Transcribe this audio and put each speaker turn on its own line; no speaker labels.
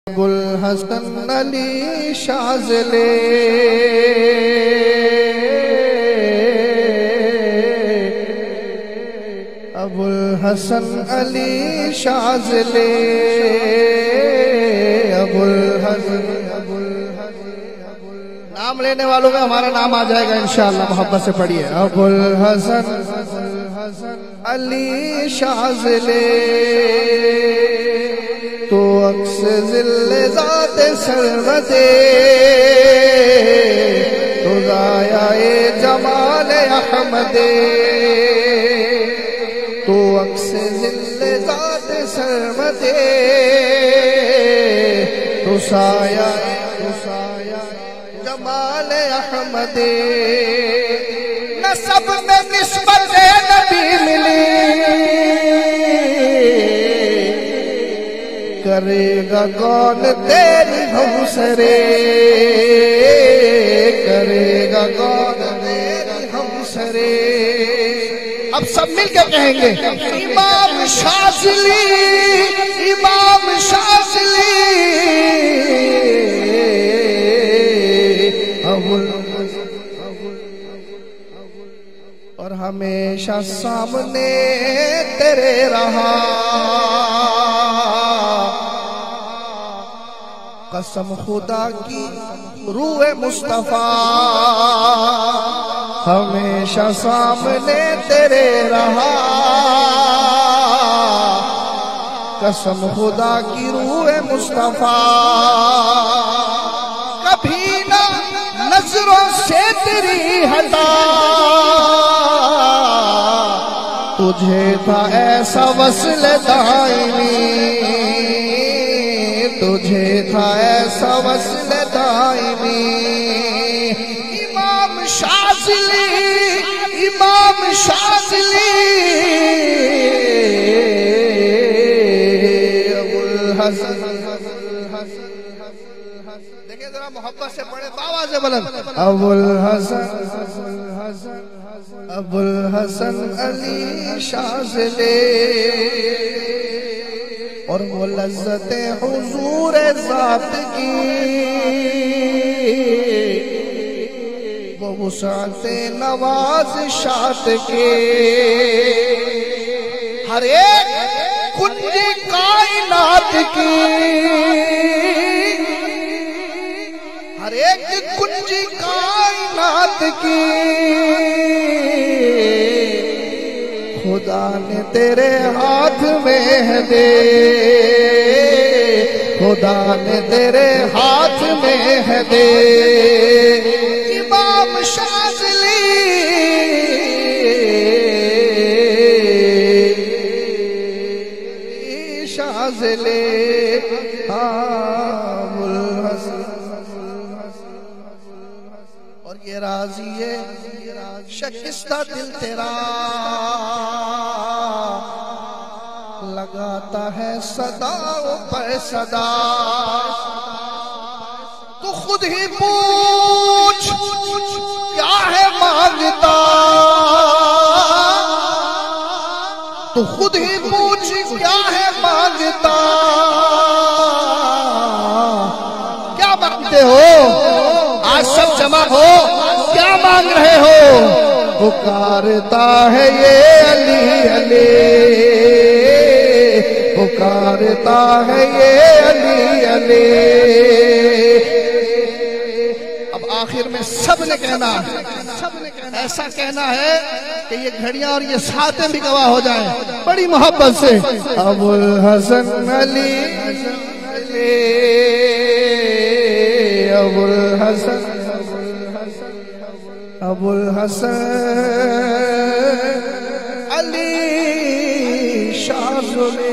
अबुल हसन अली शाज़िले अबुल हसन अली शाज़िले अबुल हसन नाम लेने वालों में हमारा नाम आ जाएगा इंशाअल्लाह। मोहब्बत से पढ़िए। अबुल हसन अली शाज़िले तो अक्स ज़िल्ले ज़ाते सरवदे तो ज़ायाए जमाले अहमदे तो अक्स ज़िल्ले ज़ाते सरवदे तो साया जमाले अहमदे नसब में निस्बत नबी मिली करेगा कौन तेरी हमसरे करेगा कौन तेरी हमसरे। अब सब मिलकर कहेंगे इमाम शाज़िली इमाम शाज़िली और हमेशा सामने तेरे रहा कसम खुदा की रूए मुस्तफा हमेशा सामने तेरे रहा कसम खुदा की रूए मुस्तफा कभी ना नजरों से तेरी हटा तुझे था ऐसा वस्ल दायमी तुझे था ऐसा वस्ल दायमी। इमाम शाज़िली इमाम शाज़िली अबुल हसन देखिए जरा मोहब्बत से पढ़े आवाज़ से बुलंद। अबुल हसन अली शाज़िले और वो लज्जते हुजूर ज़ात की वो वुसाते नवाज शात के हर एक कुंजी कायनात की हर एक कुंजी कायनात की खुदा ने तेरे हाथ में है दे खुदा ने तेरे हाथ में है दे। इमाम शाज़िली शाज़िले अबुल हसन और ये राज़ी है शकिस्ता दिल तेरा लगाता है सदाओं पर सदा तो खुद ही पूछ क्या है मांगता तो खुद ही पूछ क्या है मांगता क्या मांगते हो आज सब जमा हो क्या मांग रहे हो पुकारता है ये अली अली पुकारता है ये अली अली। अब आखिर में सब ने कहना ऐसा कहना है कि ये घड़ियां और ये सातें भी गवाह हो जाएं बड़ी मोहब्बत से। अबुल हसन अली अबुल हसन अबुल हसन अली शाज़िले।